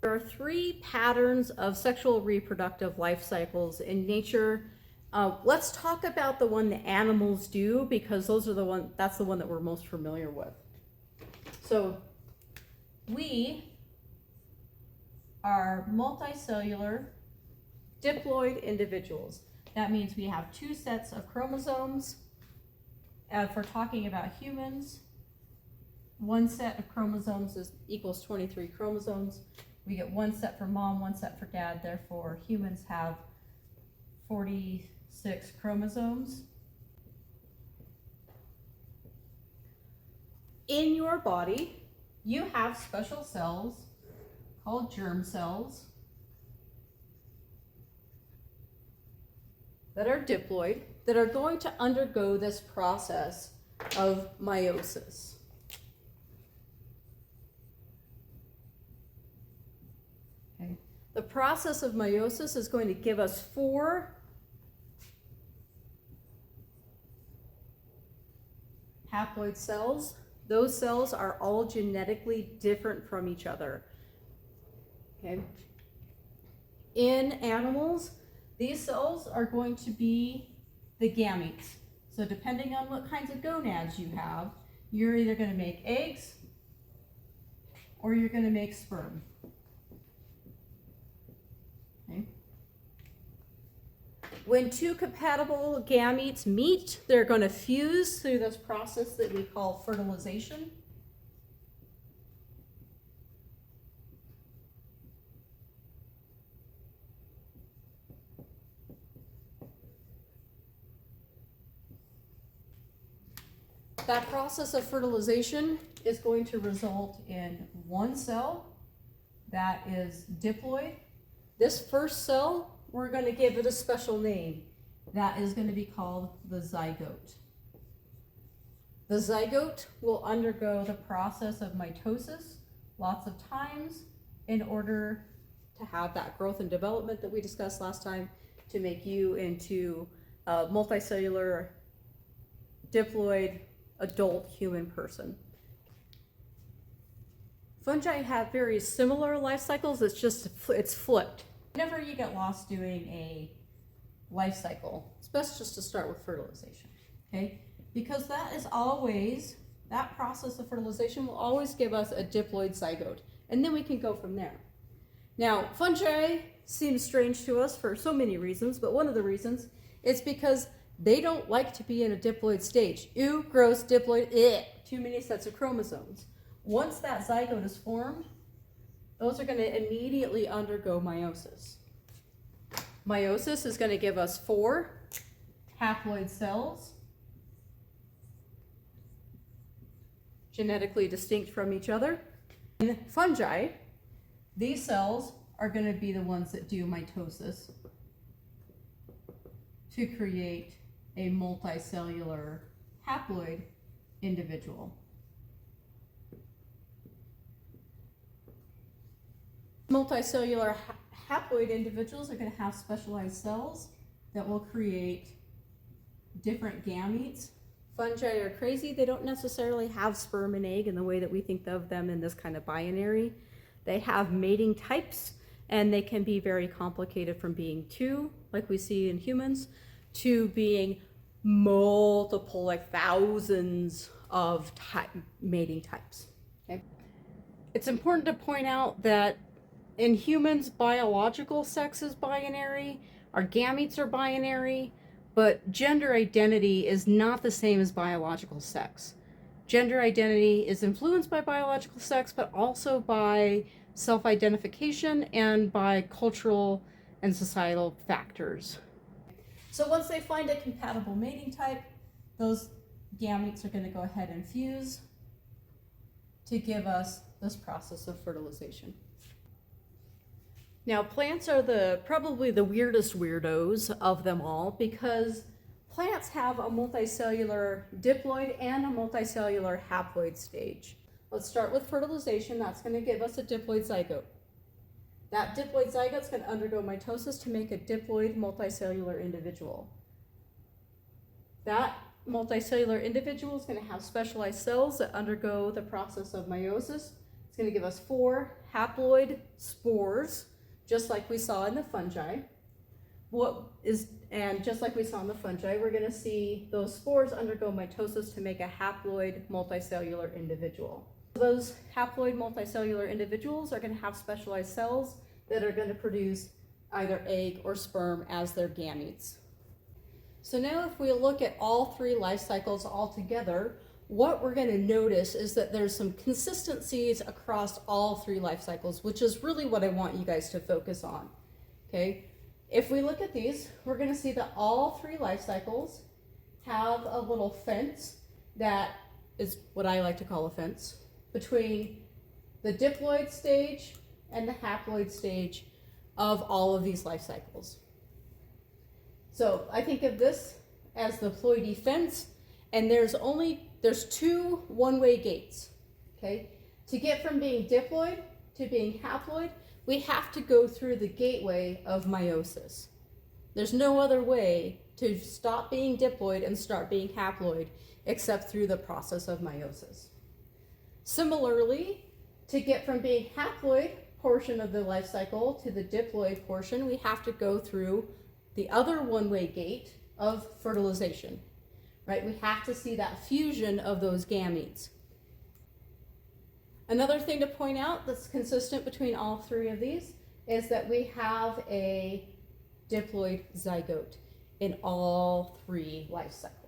There are three patterns of sexual reproductive life cycles in nature. Let's talk about the one that animals do, because that's the one that we're most familiar with. So we are multicellular diploid individuals. That means we have two sets of chromosomes. If we're talking about humans, one set of chromosomes equals 23 chromosomes. We get one set for mom, one set for dad. Therefore, humans have 46 chromosomes. In your body, you have special cells called germ cells that are diploid, that are going to undergo this process of meiosis. Okay. The process of meiosis is going to give us 4 haploid cells. Those cells are all genetically different from each other. Okay. In animals, these cells are going to be the gametes. So depending on what kinds of gonads you have, you're either going to make eggs or you're going to make sperm. Okay. When two compatible gametes meet, they're going to fuse through this process that we call fertilization. That process of fertilization is going to result in one cell that is diploid. This first cell, we're going to give it a special name. That is going to be called the zygote. The zygote will undergo the process of mitosis lots of times in order to have that growth and development that we discussed last time, to make you into a multicellular diploid adult human person. Fungi have very similar life cycles, it's flipped. Whenever you get lost doing a life cycle, it's best just to start with fertilization, okay? Because that process of fertilization will always give us a diploid zygote, and then we can go from there. Now, fungi seem strange to us for so many reasons, but one of the reasons is because they don't like to be in a diploid stage. Ew, gross, diploid, too many sets of chromosomes. Once that zygote is formed, those are going to immediately undergo meiosis. Meiosis is going to give us 4 haploid cells, genetically distinct from each other. In fungi, these cells are going to be the ones that do mitosis to create a multicellular haploid individual. Multicellular haploid individuals are going to have specialized cells that will create different gametes. Fungi are crazy. They don't necessarily have sperm and egg in the way that we think of them in this kind of binary. They have mating types, and they can be very complicated, from being 2, like we see in humans, to being multiple, like thousands of mating types. Okay? It's important to point out that in humans, biological sex is binary, our gametes are binary, but gender identity is not the same as biological sex. Gender identity is influenced by biological sex, but also by self-identification and by cultural and societal factors. So once they find a compatible mating type, those gametes are going to go ahead and fuse to give us this process of fertilization. Now, plants are probably the weirdest weirdos of them all, because plants have a multicellular diploid and a multicellular haploid stage. Let's start with fertilization. That's going to give us a diploid zygote. That diploid zygote is going to undergo mitosis to make a diploid multicellular individual. That multicellular individual is going to have specialized cells that undergo the process of meiosis. It's It's going to give us 4 haploid spores, just like we saw in the fungi. And just like we saw in the fungi, we're going to see those spores undergo mitosis to make a haploid multicellular individual. Those haploid multicellular individuals are going to have specialized cells that are going to produce either egg or sperm as their gametes. So now if we look at all 3 life cycles all together, what we're going to notice is that there's some consistencies across all 3 life cycles, which is really what I want you guys to focus on. Okay? If we look at these, we're going to see that all 3 life cycles have a little fence that is what I like to call a fence between the diploid stage and the haploid stage of all of these life cycles. So I think of this as the ploidy fence, and there's 2 one-way gates. Okay? To get from being diploid to being haploid, we have to go through the gateway of meiosis. There's no other way to stop being diploid and start being haploid except through the process of meiosis. Similarly, to get from being haploid portion of the life cycle to the diploid portion, we have to go through the other one-way gate of fertilization, right? We have to see that fusion of those gametes. Another thing to point out that's consistent between all 3 of these is that we have a diploid zygote in all 3 life cycles.